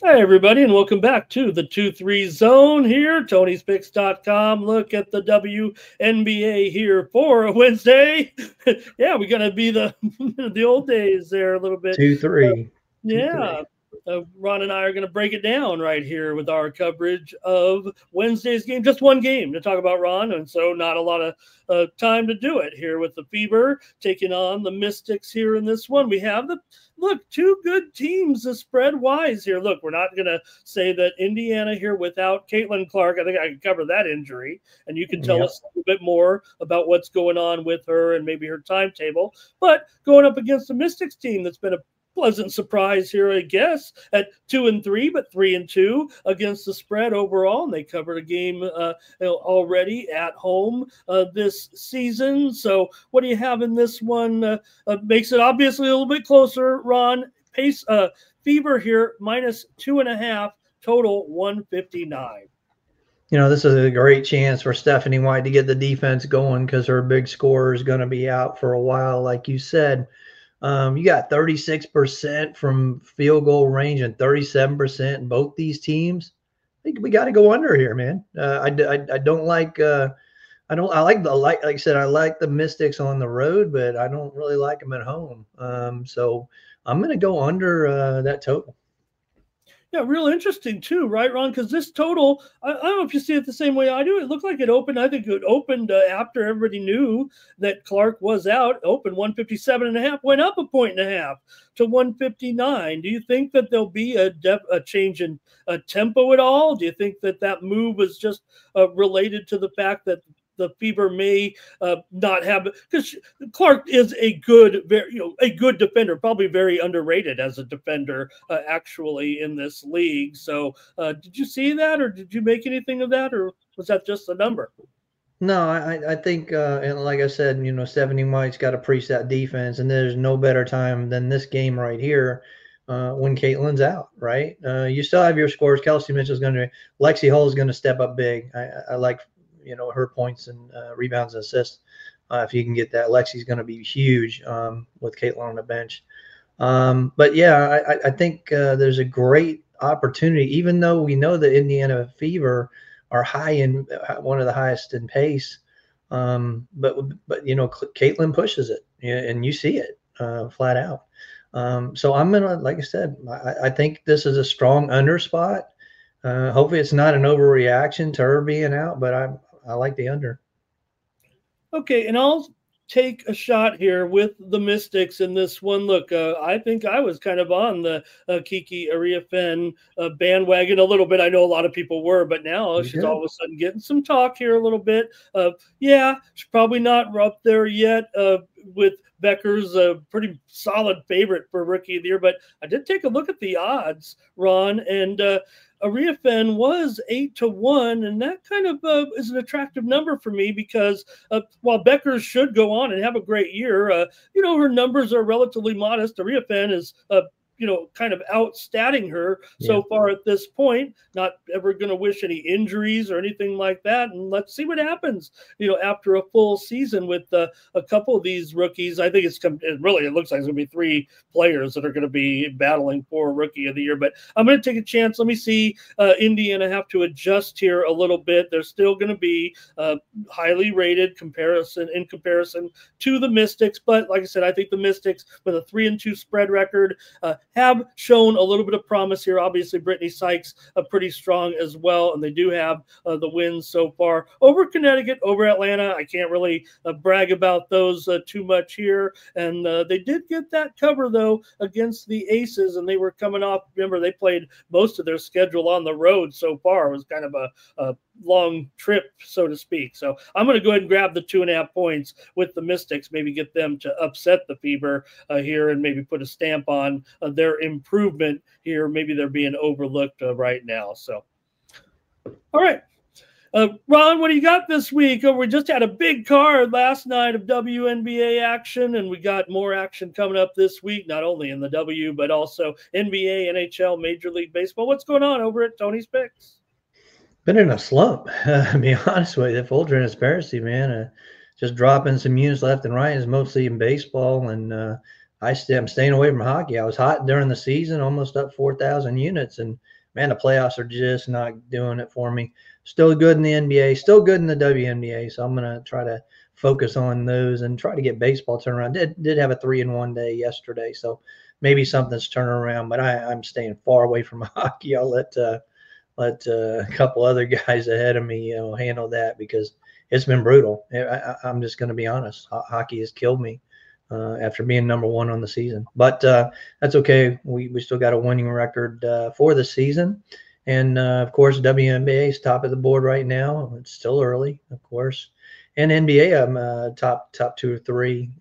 Hi, everybody, and welcome back to the 2-3 Zone here, Tony'sPicks.com. Look at the WNBA here for a Wednesday. Yeah, we're going to be the old days there a little bit. 2-3. Yeah, 2-3. Ron and I are going to break it down right here with our coverage of Wednesday's game. Just one game to talk about, Ron, and so not a lot of time to do it here with the Fever taking on the Mystics here in this one. We have two good teams spread-wise here. Look, we're not going to say that Indiana here without Caitlin Clark. I think I can cover that injury, and you can tell us a little bit more about what's going on with her and maybe her timetable. But going up against the Mystics team that's been a pleasant surprise here, I guess, at 2-3, but 3-2 against the spread overall. And they covered a game already at home this season. So what do you have in this one? Makes it obviously a little bit closer, Ron. Fever here, -2.5, total 159. This is a great chance for Stephanie White to get the defense going because her big scorer is going to be out for a while, like you said. You got 36% from field goal range and 37% in both these teams. I think we got to go under here, man. I don't like like I said, I like the Mystics on the road, but I don't really like them at home. So I'm going to go under that total. Yeah, real interesting too, right, Ron? Because this total, I don't know if you see it the same way I do. It looked like it opened. I think it opened after everybody knew that Clark was out. Opened 157.5, went up 1.5 to 159. Do you think that there'll be a change in tempo at all? Do you think that move was just related to the fact that the Fever may not have, because Clark is a good defender, probably very underrated as a defender actually in this league. So did you see that, or did you make anything of that, or was that just a number? No, I think, and like I said, Stephanie White's got to preach that defense, and there's no better time than this game right here when Caitlin's out, right? You still have your scores. Kelsey Mitchell's going to, Lexi Hull is going to step up big. I like, her points and rebounds and assists. If you can get that, Lexi's going to be huge with Caitlin on the bench. But yeah, I think there's a great opportunity, even though we know the Indiana Fever are high in one of the highest in pace. But Caitlin pushes it, and you see it flat out. So I'm gonna, like I said, I think this is a strong under spot. Hopefully it's not an overreaction to her being out, but I like the under. Okay, and I'll take a shot here with the Mystics in this one. Look, I think I was kind of on the Kiki Ariafen bandwagon a little bit. I know a lot of people were, but now she's all of a sudden getting some talk here a little bit. Yeah, she's probably not up there yet with Becker's a pretty solid favorite for Rookie of the Year, but I did take a look at the odds, Ron, and Ariafen was 8-1, and that kind of is an attractive number for me because while Becker should go on and have a great year, her numbers are relatively modest. Ariafen is kind of outstatting her so far at this point. Not ever going to wish any injuries or anything like that. And let's see what happens, after a full season with a couple of these rookies. I think it looks like it's going to be 3 players that are going to be battling for Rookie of the Year. But I'm going to take a chance. Let me see Indiana have to adjust here a little bit. They're still going to be highly rated in comparison to the Mystics. But like I said, I think the Mystics with a 3-2 spread record have shown a little bit of promise here. Obviously, Brittany Sykes pretty strong as well, and they do have the wins so far over Connecticut, over Atlanta. I can't really brag about those too much here, and they did get that cover, though, against the Aces, and they were coming off. Remember, they played most of their schedule on the road so far. It was kind of a long trip, so to speak. So I'm going to go ahead and grab the 2.5 points with the Mystics, maybe get them to upset the Fever here and maybe put a stamp on their improvement here. Maybe they're being overlooked right now. So, all right. Ron, what do you got this week? We just had a big card last night of WNBA action, and we got more action coming up this week, not only in the W, but also NBA, NHL, Major League Baseball. What's going on over at Tony's Picks? Been in a slump, to be honest with you. Full transparency, man. Just dropping some units left and right is mostly in baseball, and I'm staying away from hockey. I was hot during the season, almost up 4,000 units, and man, the playoffs are just not doing it for me. Still good in the NBA, still good in the WNBA, so I'm gonna try to focus on those and try to get baseball turned around. Did have a 3-in-1 day yesterday, so maybe something's turning around. But I'm staying far away from hockey. I'll let a couple other guys ahead of me, handle that because it's been brutal. I'm just going to be honest. Hockey has killed me after being number one on the season, but that's okay. We still got a winning record for the season, and of course WNBA is top of the board right now. It's still early, of course, and NBA I'm top 2 or 3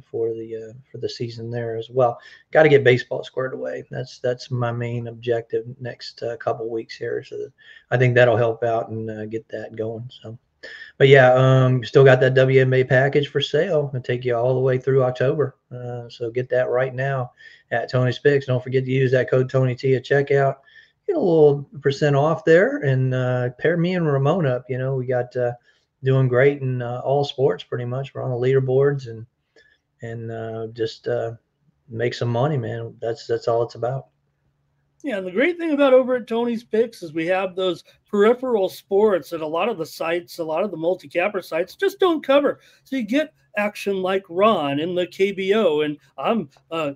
for the season there as well. Got to get baseball squared away. That's my main objective next couple weeks here. So I think that'll help out and get that going. So, but yeah, still got that WNBA package for sale and take you all the way through October. So get that right now at Tony's Picks. Don't forget to use that code Tony T at checkout. Get a little % off there and pair me and Ramon up. We got doing great in all sports pretty much. We're on the leaderboards and just make some money, man. That's all it's about. Yeah, and the great thing about over at Tony's Picks is we have those peripheral sports that a lot of the sites, a lot of the multi-capper sites just don't cover. So you get action like Ron in the KBO, and I'm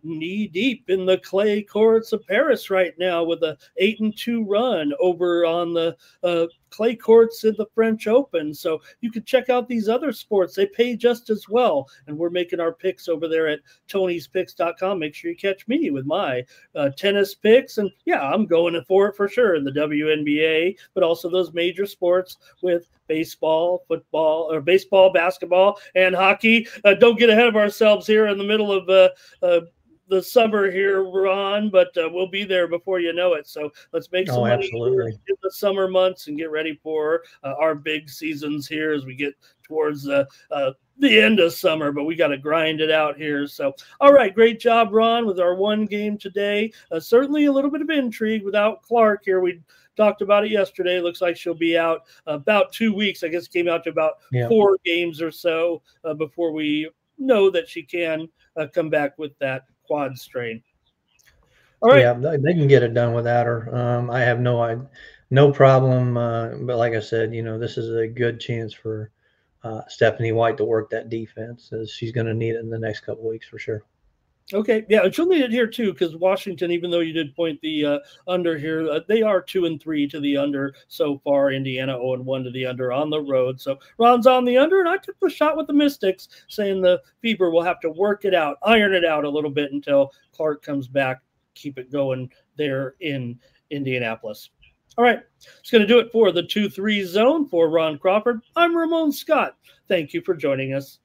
knee deep in the clay courts of Paris right now with a 8-2 run over on the clay courts in the French Open. So you can check out these other sports. They pay just as well. And we're making our picks over there at Tony'sPicks.com. Make sure you catch me with my tennis picks. And yeah, I'm going for it for sure in the WNBA, but also those major sports with baseball, football, or baseball, basketball, and hockey. Don't get ahead of ourselves here in the middle of the summer here, Ron, but we'll be there before you know it. So let's make some money in the summer months and get ready for our big seasons here as we get towards the end of summer, but we got to grind it out here. So, all right, great job, Ron, with our one game today. Certainly a little bit of intrigue without Clark here. We talked about it yesterday. Looks like she'll be out about 2 weeks. I guess it came out to about 4 games or so before we know that she can come back with that quad strain. All right. Yeah, they can get it done without her. I have no problem. But like I said, this is a good chance for Stephanie White to work that defense, as she's going to need it in the next couple of weeks for sure. Okay, yeah, and she'll need it here too, because Washington, even though you did point the under here, they are 2-3 to the under so far. Indiana 0-1 to the under on the road. So Ron's on the under, and I took the shot with the Mystics, saying the Fever will have to work it out, iron it out a little bit until Clark comes back, keep it going there in Indianapolis. All right, it's going to do it for the 2-3 zone for Ron Crawford. I'm Ramon Scott. Thank you for joining us.